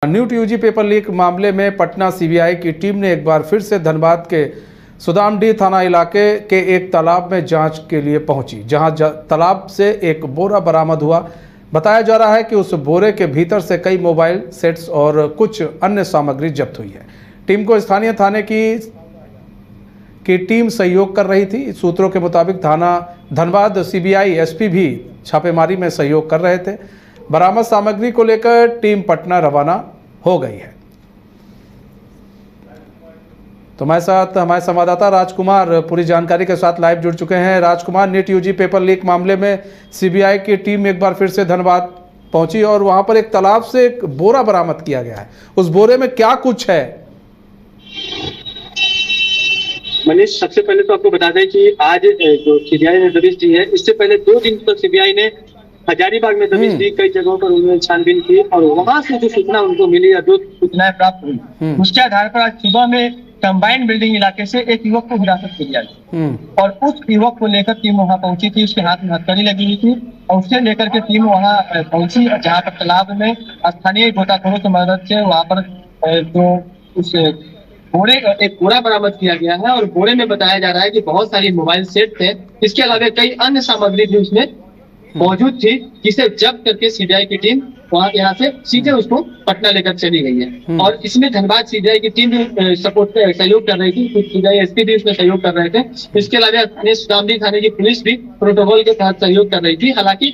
NEET UG paper leak मामले में Patna CBI की टीम ने एक बार फिर से धनबाद के सुदामडीह थाना इलाके के एक तालाब में जांच के लिए पहुंची, जहां तालाब से एक बोरा बरामद हुआ। बताया जा रहा है कि उस बोरे के भीतर से कई मोबाइल सेट्स और कुछ अन्य सामग्री जब्त हुई है। टीम को स्थानीय थाने की टीम सहयोग कर रही थी। सूत्रों के मुताबिक थाना धनबाद सीबीआई एसपी भी छापेमारी में सहयोग कर रहे थे। बरामद सामग्री को लेकर टीम पटना रवाना हो गई है। तो हमारे साथ हमारे संवाददाता राजकुमार पूरी जानकारी के साथ लाइव जुड़ चुके हैं। राजकुमार, नीट यूजी पेपर लीक मामले में सीबीआई की टीम एक बार फिर से धनबाद पहुंची और वहां पर एक तालाब से एक बोरा बरामद किया गया है। उस बोरे में क्या कुछ है? मनीष, सबसे पहले तो आपको बता दें कि आज जो सीबीआई ने दबिश दी है, इससे पहले 2 दिन तक सीबीआई ने हजारीबाग में दबिश दी। कई जगहों पर उन्होंने छानबीन की और वहां से जो सूचना उनको मिली या जो सूचनाएं प्राप्त हुई, उसके आधार पर आज सुबह में कंबाइंड बिल्डिंग इलाके से एक युवक को हिरासत में लिया गया और उस युवक को लेकर टीम वहां पहुंची थी। उसके हाथ में हथकड़ी लगी हुई थी और उसे लेकर के टीम वहां पहुंची, जहां पर तालाब में स्थानीय गोताखोरों की मदद से वहां पर जो उस एक बोरा बरामद किया गया है और बोरे में बताया जा रहा है कि बहुत सारी मोबाइल सेट थे। इसके अलावा कई अन्य सामग्री भी उसमें मौजूद थी, जिसे जब्त करके सीबीआई की टीम यहाँ से सीधे उसको पटना लेकर चली गई है। और इसमें धनबाद सीबीआई की टीम भी सहयोग कर रही थी, सीबीआई एसपी भी उसमें सहयोग कर रहे थे। इसके अलावा सुदामडीह थाने की पुलिस भी प्रोटोकॉल के तहत सहयोग कर रही थी। हालांकि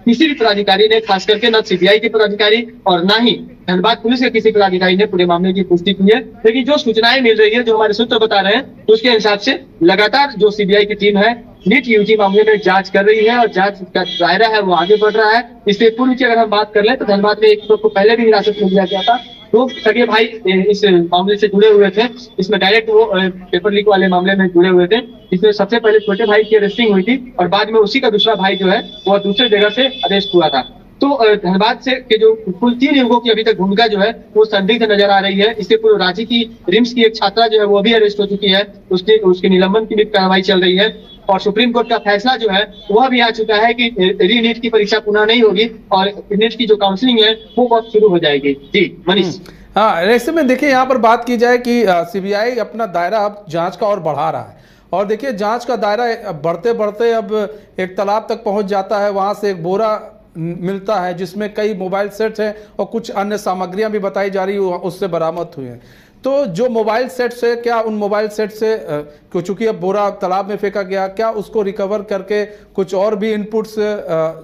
किसी भी पदाधिकारी ने, खास करके न सीबीआई के पदाधिकारी और न ही धनबाद पुलिस के किसी पदाधिकारी ने पूरे मामले की पुष्टि की है। लेकिन जो सूचनाएं मिल रही है, जो हमारे सूत्र बता रहे हैं, उसके हिसाब से लगातार जो सीबीआई की टीम है नीट यूजी मामले में जांच कर रही है और जांच का दायरा है वो आगे बढ़ रहा है। इससे पूर्व की अगर हम बात कर लें तो धनबाद में एक युवक को पहले भी हिरासत में लिया गया था। तो सगे भाई इस मामले से जुड़े हुए थे, इसमें डायरेक्ट वो पेपर लीक वाले मामले में जुड़े हुए थे, जिसमें सबसे पहले छोटे भाई की अरेस्टिंग हुई थी और बाद में उसी का दूसरा भाई जो है वो दूसरे जगह से अरेस्ट हुआ था। तो धनबाद से के जो कुल 3 युवकों की अभी तक भूमिका जो है वो संदिग्ध नजर आ रही है। इससे पूर्व रांची की रिम्स की एक छात्रा जो है वो भी अरेस्ट हो चुकी है, उसके निलंबन की भी कार्रवाई चल रही है और सुप्रीम कोर्ट का फैसला जो है वह भी आ चुका है कि री नीट की परीक्षा पुनः नहीं होगी और नीट की जो काउंसलिंग है वो बहुत शुरू हो जाएगी। जी मनीष। हाँ, ऐसे में देखिए यहाँ पर बात की जाए कि सीबीआई अपना दायरा अब जांच का और बढ़ा रहा है और देखिए जांच का दायरा बढ़ते बढ़ते अब एक तालाब तक पहुंच जाता है। वहां से एक बोरा मिलता है जिसमें कई मोबाइल सेट्स हैं और कुछ अन्य सामग्रियां भी बताई जा रही उससे बरामद हुई हैं। तो जो मोबाइल सेट से, क्या उन मोबाइल सेट से चूंकि अब बोरा तालाब में फेंका गया, क्या उसको रिकवर करके कुछ और भी इनपुट्स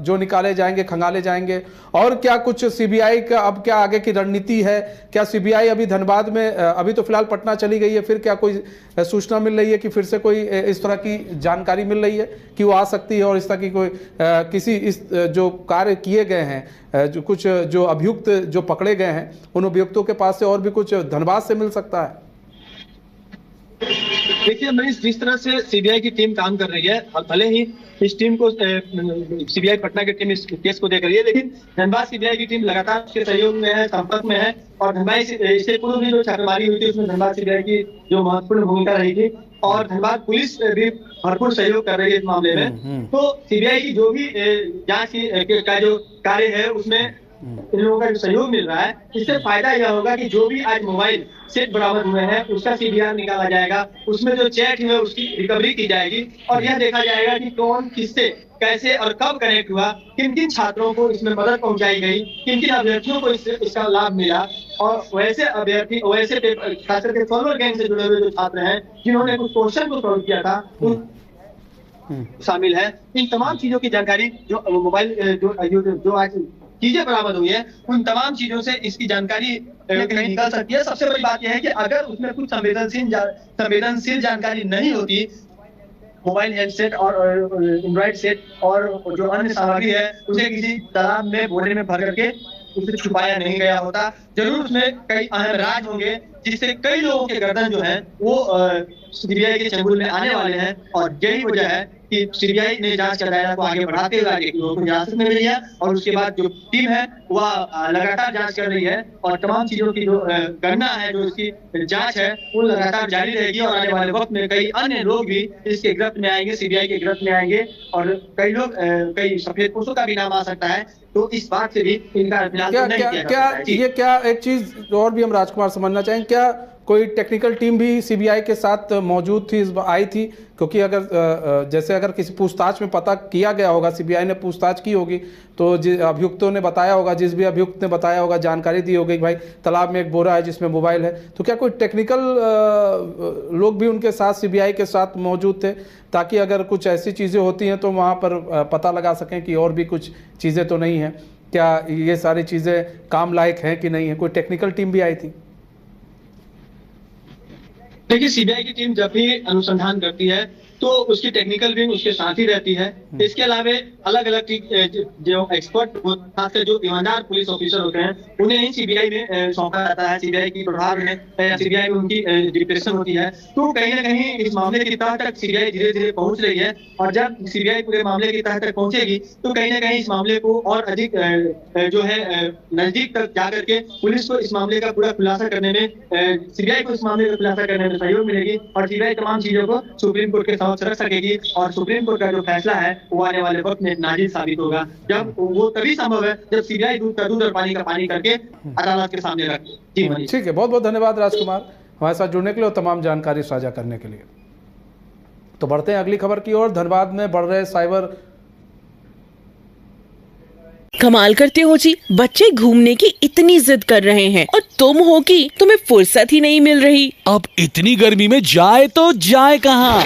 जो निकाले जाएंगे, खंगाले जाएंगे? और क्या कुछ सीबीआई का अब क्या आगे की रणनीति है? क्या सीबीआई अभी धनबाद में, अभी तो फिलहाल पटना चली गई है, फिर क्या कोई सूचना मिल रही है कि फिर से कोई इस तरह की जानकारी मिल रही है कि वो आ सकती है और इस तरह की कोई किसी इस जो कार्य किए गए हैं, जो कुछ जो अभियुक्त जो पकड़े गए हैं, उन अभियुक्तों के पास से और भी कुछ धनबाद से मिल सकता है? देखिए मनीष, जिस तरह से सीबीआई की टीम काम कर रही है, भले ही इस टीम को सीबीआई पटना की टीम इस केस को देख रही है, लेकिन धनबाद सीबीआई की टीम लगातार उसके सहयोग में है, संपर्क में है और धनबाद इससे पूर्व भी जो छापेमारी हुई थी उसमें धनबाद सीबीआई की जो महत्वपूर्ण भूमिका रही थी और धनबाद पुलिस भी भरपूर सहयोग कर रही है इस मामले में। तो सीबीआई की जो भी जांच का जो कार्य है उसमें इन लोगों का जो सहयोग मिल रहा है, इससे फायदा यह होगा कि जो भी आज मोबाइल सेट बरामद हुए हैं उसका सीबीआर निकाला जाएगा, उसमें जो चैट है उसकी रिकवरी की जाएगी और यह देखा जाएगा कि कौन किससे कैसे और कब कनेक्ट हुआ, किन किन छात्रों को इसमें मदद पहुंचाई गई, किन किन अभ्यर्थियों को इसका लाभ मिला और वैसे अभ्यर्थी वैसे खास करके फॉरवर्ड गैंग से जुड़े हुए जो छात्र हैं जिन्होंने कुछ क्वेश्चन को सॉल्व किया था उन शामिल है। इन तमाम चीजों की जानकारी जो मोबाइल जो आज चीजें बरामद हुई है, उन तमाम चीजों से इसकी जानकारी निकल सकती है। सबसे बड़ी बात यह है कि अगर उसमें कुछ संवेदनशील जानकारी नहीं होती, मोबाइल हैंडसेट और एंड्रॉइड सेट और जो अन्य सामग्री है उसे किसी तालाब में बोरे में भर करके उसे छुपाया नहीं गया होता, जरूर उसमें कई अहम राज होंगे जिससे कई लोगों के गर्दन जो है वो सीबीआई के चंगुल में आने वाले हैं और यही वजह है कि सीबीआई ने जांच का दायरा को आगे बढ़ाते हुए आगे लोगों को हिरासत में लिया और उसके बाद जो टीम है वह लगातार जांच कर रही है और तमाम चीजों की जो गणना है, जो इसकी जांच है, वो लगातार जारी रहेगी और आने वाले वक्त में कई अन्य लोग भी इसके गिरफ्त में आएंगे, सीबीआई के गिरफ्त में आएंगे और कई लोग कई सफेद पोशों का भी नाम आ सकता है। तो इस बात से भी इनका क्या एक चीज और भी हम राजकुमार समझना चाहेंगे, क्या कोई टेक्निकल टीम भी सीबीआई के साथ मौजूद थी, आई थी? क्योंकि अगर जैसे अगर किसी पूछताछ में पता किया गया होगा, सीबीआई ने पूछताछ की होगी तो अभियुक्तों ने बताया होगा, जिस भी अभियुक्त ने बताया होगा, जानकारी दी होगी कि भाई तालाब में एक बोरा है जिसमें मोबाइल है, तो क्या कोई टेक्निकल लोग भी उनके साथ सीबीआई के साथ मौजूद थे ताकि अगर कुछ ऐसी चीज़ें होती हैं तो वहाँ पर पता लगा सकें कि और भी कुछ चीज़ें तो नहीं हैं, क्या ये सारी चीज़ें काम लायक हैं कि नहीं है? कोई टेक्निकल टीम भी आई थी? देखिए, सीबीआई की टीम जब भी अनुसंधान करती है तो उसकी टेक्निकल विंग उसके साथ ही रहती है। इसके अलावा अलग अलग जो एक्सपर्ट, खासकर जो ईमानदार पुलिस ऑफिसर होते हैं, उन्हें ही सीबीआई में सौंपा जाता है। सीबीआई की प्रभार में या सीबीआई में उनकी डिप्रेशन होती है। तो कहीं ना कहीं इस मामले की तह तक सीबीआई धीरे धीरे पहुंच रही है और जब सीबीआई पूरे मामले की तह तक पहुंचेगी तो कहीं ना कहीं इस मामले को और अधिक जो है नजदीक तक जाकर के पुलिस को इस मामले का पूरा खुलासा करने में, सीबीआई को इस मामले का खुलासा करने में सहयोग मिलेगी और सीबीआई तमाम चीजों को सुप्रीम कोर्ट के रख सकेगी और सुप्रीम कोर्ट का जो फैसला है वो आने वाले वक्त में नाजिल साबित होगा। जब वो तभी संभव है जब सीबीआई दूध का दूध और पानी का पानी करके अदालत के सामने रखे। जी ठीक है, बहुत बहुत धन्यवाद राजकुमार हमारे साथ जुड़ने के लिए और तमाम जानकारी साझा करने के लिए। तो बढ़ते हैं अगली खबर की ओर। धनबाद में बढ़ रहे साइबर। कमाल करते हो जी, बच्चे घूमने की इतनी जिद कर रहे हैं और तुम हो कि तुम्हें फुर्सत ही नहीं मिल रही। अब इतनी गर्मी में जाए तो जाए कहाँ?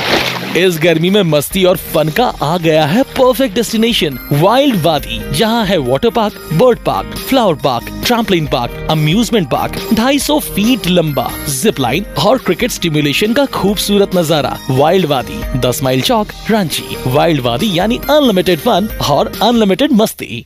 इस गर्मी में मस्ती और फन का आ गया है परफेक्ट डेस्टिनेशन, वाइल्ड वादी, जहाँ है water park, bird park, flower park, trampoline park, amusement park, 250 feet लंबा, जिप लाइन और क्रिकेट स्टिमुलेशन का खूबसूरत नजारा। वाइल्ड वादी, 10 माइल चौक, रांची। वाइल्ड वादी यानी अनलिमिटेड फन और अनलिमिटेड मस्ती।